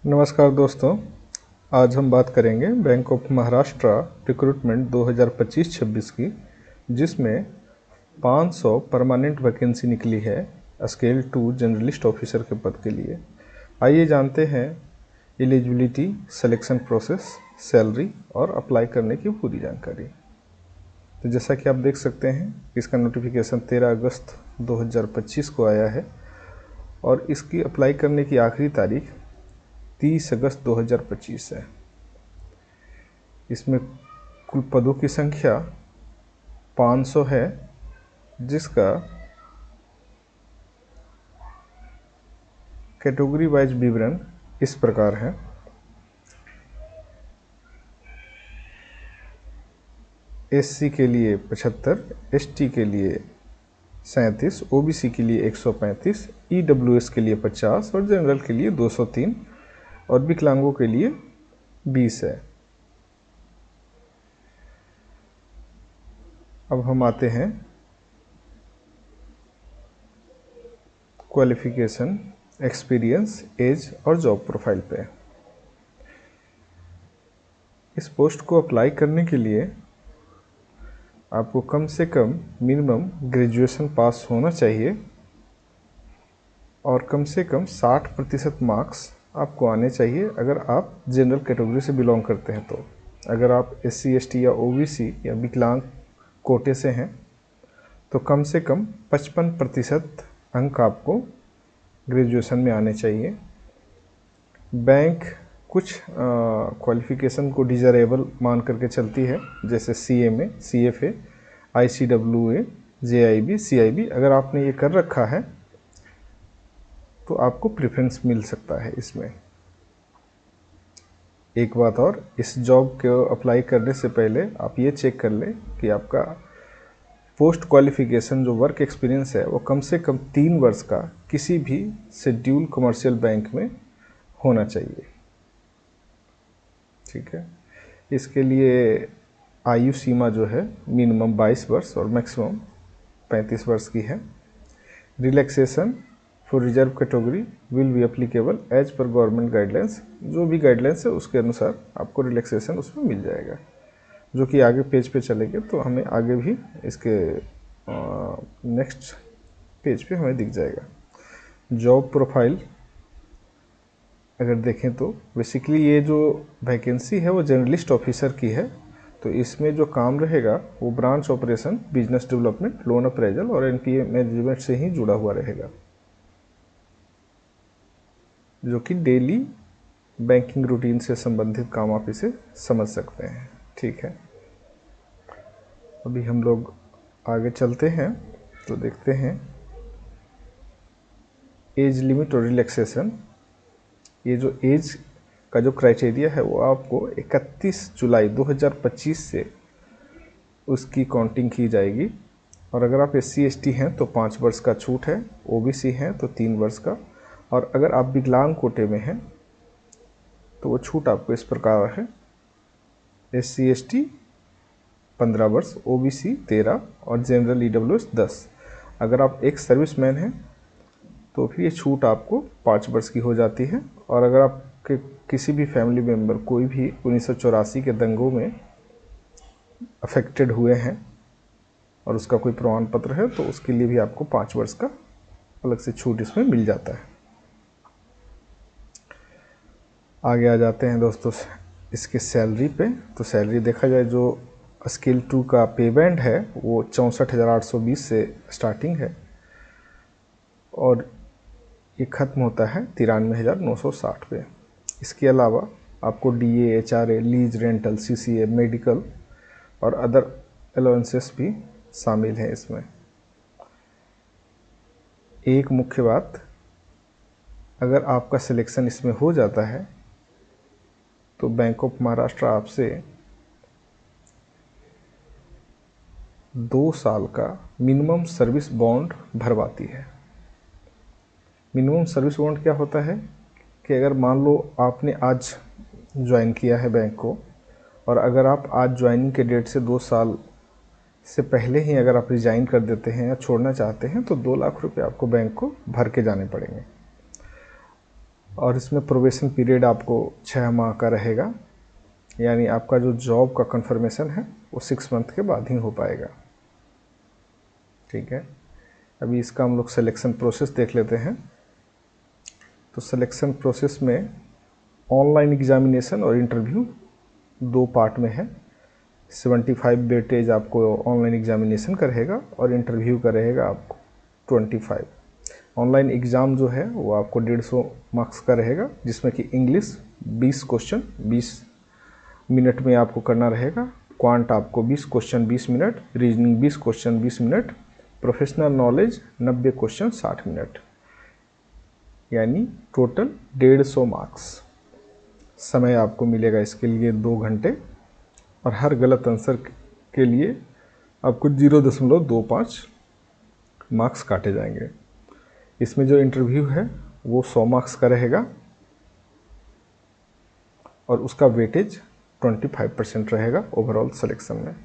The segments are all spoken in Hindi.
नमस्कार दोस्तों। आज हम बात करेंगे बैंक ऑफ महाराष्ट्र रिक्रूटमेंट 2025-26 की, जिसमें 500 परमानेंट वैकेंसी निकली है स्केल 2 जर्नलिस्ट ऑफिसर के पद के लिए। आइए जानते हैं एलिजिबिलिटी, सिलेक्शन प्रोसेस, सैलरी और अप्लाई करने की पूरी जानकारी। तो जैसा कि आप देख सकते हैं, इसका नोटिफिकेशन 13 अगस्त 2025 को आया है और इसकी अप्लाई करने की आखिरी तारीख 30 अगस्त 2025 है। इसमें कुल पदों की संख्या 500 है, जिसका कैटेगरी वाइज विवरण इस प्रकार है। एससी के लिए 75, एसटी के लिए 37, ओबीसी के लिए 135, ईडब्ल्यूएस के लिए 50 और जनरल के लिए 203 और विकलांगों के लिए 20 है। अब हम आते हैं क्वालिफिकेशन, एक्सपीरियंस, एज और जॉब प्रोफाइल पे। इस पोस्ट को अप्लाई करने के लिए आपको कम से कम मिनिमम ग्रेजुएशन पास होना चाहिए और कम से कम 60% मार्क्स आपको आने चाहिए अगर आप जनरल कैटेगरी से बिलोंग करते हैं। तो अगर आप एससी, एसटी या ओबीसी या विकलांग कोटे से हैं तो कम से कम 55% अंक आपको ग्रेजुएशन में आने चाहिए। बैंक कुछ क्वालिफ़िकेशन को डिज़ायरेबल मान करके चलती है, जैसे CMA, CFA, ICWA, JIB, CIB। अगर आपने ये कर रखा है तो आपको प्रेफरेंस मिल सकता है इसमें। एक बात और, इस जॉब को अप्लाई करने से पहले आप ये चेक कर लें कि आपका पोस्ट क्वालिफिकेशन जो वर्क एक्सपीरियंस है वो कम से कम 3 वर्ष का किसी भी शेड्यूल कमर्शियल बैंक में होना चाहिए। ठीक है। इसके लिए आयु सीमा जो है मिनिमम 22 वर्ष और मैक्सिमम 35 वर्ष की है। Relaxation for reserve category will be applicable as per government guidelines. जो भी गाइडलाइंस है उसके अनुसार आपको रिलैक्सेशन उसमें मिल जाएगा, जो कि आगे पेज पे चलेंगे तो हमें आगे भी इसके नेक्स्ट पेज पे हमें दिख जाएगा। जॉब प्रोफाइल अगर देखें तो बेसिकली ये जो वैकेंसी है वो जर्नलिस्ट ऑफिसर की है। तो इसमें जो काम रहेगा वो branch operation, business development, loan appraisal और एनपीए मैनेजमेंट से ही जुड़ा हुआ रहेगा, जो कि डेली बैंकिंग रूटीन से संबंधित काम आप इसे समझ सकते हैं। ठीक है। अभी हम लोग आगे चलते हैं तो देखते हैं एज लिमिट और रिलैक्सेशन। ये जो एज का जो क्राइटेरिया है वो आपको 31 जुलाई 2025 से उसकी काउंटिंग की जाएगी। और अगर आप SC ST हैं तो 5 वर्ष का छूट है, OBC हैं तो 3 वर्ष का, और अगर आप विकलांग कोटे में हैं तो वो छूट आपको इस प्रकार है: SC ST 15 वर्ष, OBC 13 और जनरल EWS 10। अगर आप एक सर्विसमैन हैं तो फिर ये छूट आपको 5 वर्ष की हो जाती है। और अगर आपके किसी भी फैमिली मेम्बर कोई भी 1984 के दंगों में अफेक्टेड हुए हैं और उसका कोई प्रमाण पत्र है तो उसके लिए भी आपको 5 वर्ष का अलग से छूट इसमें मिल जाता है। आगे आ जाते हैं दोस्तों इसके सैलरी पे। तो सैलरी देखा जाए, जो स्केल 2 का पे बैंड है वो 64,820 से स्टार्टिंग है और ये ख़त्म होता है 93,960 पे। इसके अलावा आपको DA, HRA, lease rental, CCA, medical और अदर अलाउंसेस भी शामिल हैं इसमें। एक मुख्य बात, अगर आपका सिलेक्शन इसमें हो जाता है तो बैंक ऑफ महाराष्ट्र आपसे 2 साल का मिनिमम सर्विस बॉन्ड भरवाती है। मिनिमम सर्विस बॉन्ड क्या होता है कि अगर मान लो आपने आज ज्वाइन किया है बैंक को, और अगर आप आज ज्वाइनिंग के डेट से 2 साल से पहले ही अगर आप रिजाइन कर देते हैं या छोड़ना चाहते हैं तो 2 लाख रुपए आपको बैंक को भर के जाने पड़ेंगे। और इसमें प्रोबेशन पीरियड आपको 6 माह का रहेगा, यानी आपका जो जॉब का कंफर्मेशन है वो 6 मंथ के बाद ही हो पाएगा। ठीक है, अभी इसका हम लोग सिलेक्शन प्रोसेस देख लेते हैं। तो सिलेक्शन प्रोसेस में ऑनलाइन एग्जामिनेशन और इंटरव्यू 2 पार्ट में है। 75 वेटेज आपको ऑनलाइन एग्जामिनेशन का रहेगा और इंटरव्यू का रहेगा आपको 25। ऑनलाइन एग्ज़ाम जो है वो आपको 150 मार्क्स का रहेगा, जिसमें कि इंग्लिश 20 क्वेश्चन 20 मिनट में आपको करना रहेगा, क्वांट आपको 20 question 20 minute, reasoning 20 question 20 minute, professional knowledge 90 question 60 minute, यानी टोटल 150 मार्क्स। समय आपको मिलेगा इसके लिए 2 घंटे, और हर गलत आंसर के लिए आपको 0.25 मार्क्स काटे जाएंगे। इसमें जो इंटरव्यू है वो 100 मार्क्स का रहेगा और उसका वेटेज 25% रहेगा ओवरऑल सिलेक्शन में।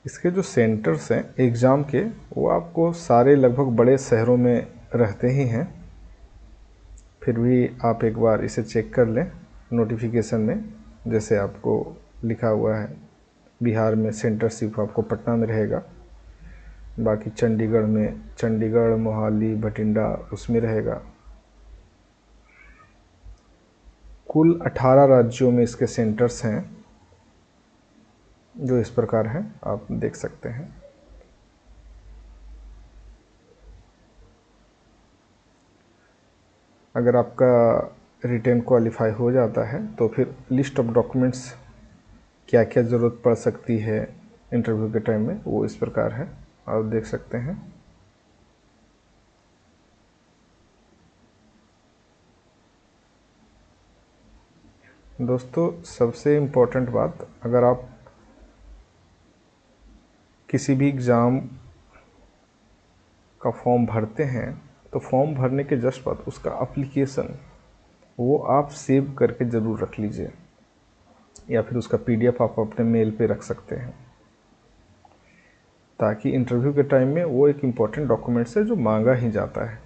इसके जो सेंटर्स हैं एग्ज़ाम के, वो आपको सारे लगभग बड़े शहरों में रहते ही हैं, फिर भी आप एक बार इसे चेक कर लें नोटिफिकेशन में। जैसे आपको लिखा हुआ है बिहार में सेंटर सिर्फ आपको पटना में रहेगा, बाकी चंडीगढ़ में चंडीगढ़, मोहाली, भटिंडा उसमें रहेगा। कुल 18 राज्यों में इसके सेंटर्स हैं, जो इस प्रकार हैं, आप देख सकते हैं। अगर आपका रिटेन क्वालिफाई हो जाता है तो फिर लिस्ट ऑफ डॉक्यूमेंट्स क्या क्या ज़रूरत पड़ सकती है इंटरव्यू के टाइम में, वो इस प्रकार है, आप देख सकते हैं। दोस्तों, सबसे इम्पोर्टेंट बात, अगर आप किसी भी एग्ज़ाम का फॉर्म भरते हैं तो फॉर्म भरने के जस्ट बाद उसका एप्लीकेशन वो आप सेव करके ज़रूर रख लीजिए, या फिर उसका PDF आप अपने मेल पे रख सकते हैं, ताकि इंटरव्यू के टाइम में वो एक इम्पॉर्टेंट डॉक्यूमेंट्स है जो मांगा ही जाता है।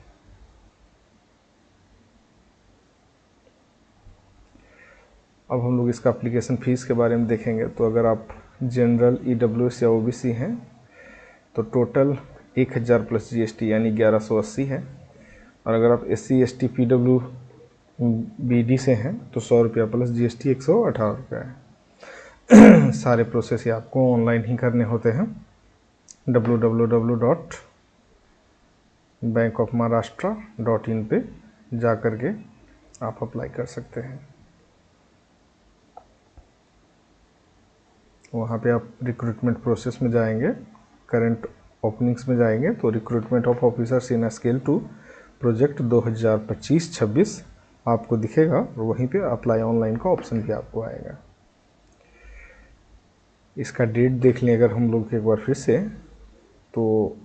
अब हम लोग इसका एप्लीकेशन फ़ीस के बारे में देखेंगे। तो अगर आप जनरल, EWS या OBC हैं तो टोटल 1000 प्लस GST यानी 1180 है, और अगर आप SC ST PWBD से हैं तो 100 रुपया प्लस GST 118 रुपया है। सारे प्रोसेस ये आपको ऑनलाइन ही करने होते हैं। www.bankofmaharashtra.in पे जा कर के आप अप्लाई कर सकते हैं। वहाँ पे आप रिक्रूटमेंट प्रोसेस में जाएंगे, करंट ओपनिंग्स में जाएंगे तो recruitment of officers in scale 2 project 2025-26 आपको दिखेगा, और वहीं पे अप्लाई ऑनलाइन का ऑप्शन भी आपको आएगा। इसका डेट देख लें अगर हम लोग एक बार फिर से, तो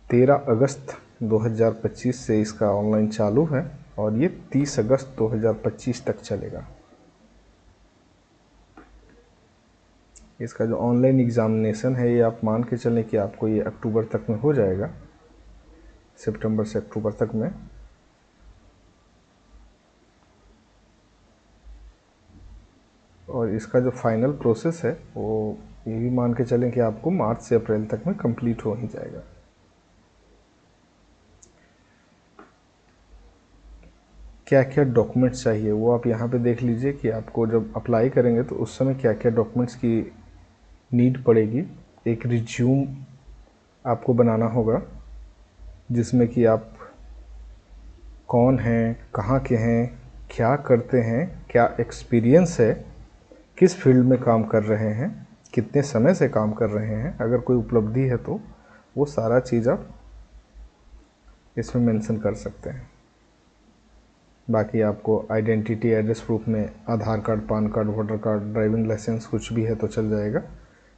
13 अगस्त 2025 से इसका ऑनलाइन चालू है और ये 30 अगस्त 2025 तक चलेगा। इसका जो ऑनलाइन एग्ज़ामिनेशन है ये आप मान के चलें कि आपको ये अक्टूबर तक में हो जाएगा, सितंबर से अक्टूबर तक में। और इसका जो फाइनल प्रोसेस है वो ये भी मान के चलें कि आपको मार्च से अप्रैल तक में कंप्लीट हो ही जाएगा। क्या क्या डॉक्यूमेंट्स चाहिए वो आप यहाँ पे देख लीजिए कि आपको जब अप्लाई करेंगे तो उस समय क्या क्या डॉक्यूमेंट्स की नीड पड़ेगी। एक रिज्यूम आपको बनाना होगा, जिसमें कि आप कौन हैं, कहाँ के हैं, क्या करते हैं, क्या एक्सपीरियंस है, किस फील्ड में काम कर रहे हैं, कितने समय से काम कर रहे हैं, अगर कोई उपलब्धि है तो वो सारा चीज़ आप इसमें मेंशन कर सकते हैं। बाकी आपको आइडेंटिटी एड्रेस प्रूफ में Aadhaar card, PAN card, voter card, driving licence कुछ भी है तो चल जाएगा।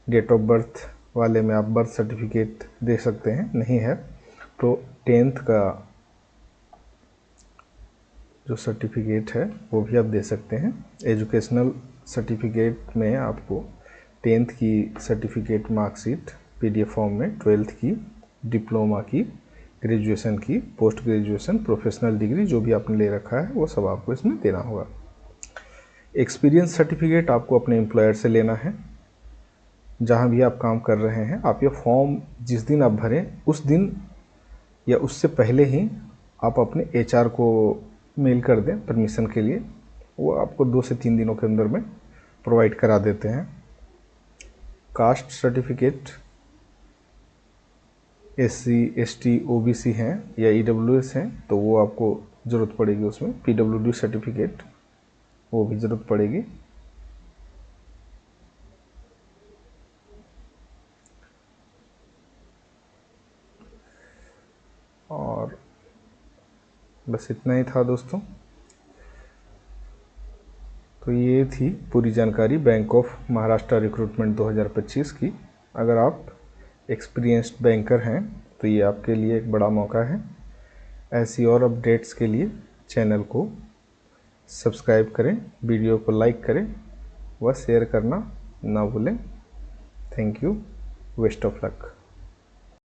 डेट ऑफ बर्थ वाले में आप बर्थ सर्टिफिकेट दे सकते हैं, नहीं है तो 10th का जो सर्टिफिकेट है वो भी आप दे सकते हैं। एजुकेशनल सर्टिफिकेट में आपको 10th की सर्टिफिकेट मार्कशीट PDF फॉर्म में, 12th की डिप्लोमा की, ग्रेजुएशन की, पोस्ट ग्रेजुएशन, प्रोफेशनल डिग्री जो भी आपने ले रखा है वो सब आपको इसमें देना होगा। एक्सपीरियंस सर्टिफिकेट आपको अपने एम्प्लॉयर से लेना है। जहाँ भी आप काम कर रहे हैं, आप ये फॉर्म जिस दिन आप भरें उस दिन या उससे पहले ही आप अपने HR को मेल कर दें परमिशन के लिए, वो आपको 2 से 3 दिनों के अंदर में प्रोवाइड करा देते हैं। Caste certificate SC ST OBC हैं या EWS हैं तो वो आपको ज़रूरत पड़ेगी, उसमें PWD सर्टिफिकेट वो भी ज़रूरत पड़ेगी। और बस इतना ही था दोस्तों। तो ये थी पूरी जानकारी बैंक ऑफ महाराष्ट्र रिक्रूटमेंट 2025 की। अगर आप एक्सपीरियंस्ड बैंकर हैं तो ये आपके लिए एक बड़ा मौका है। ऐसी और अपडेट्स के लिए चैनल को सब्सक्राइब करें, वीडियो को लाइक करें व शेयर करना ना भूलें। Thank you, best of luck.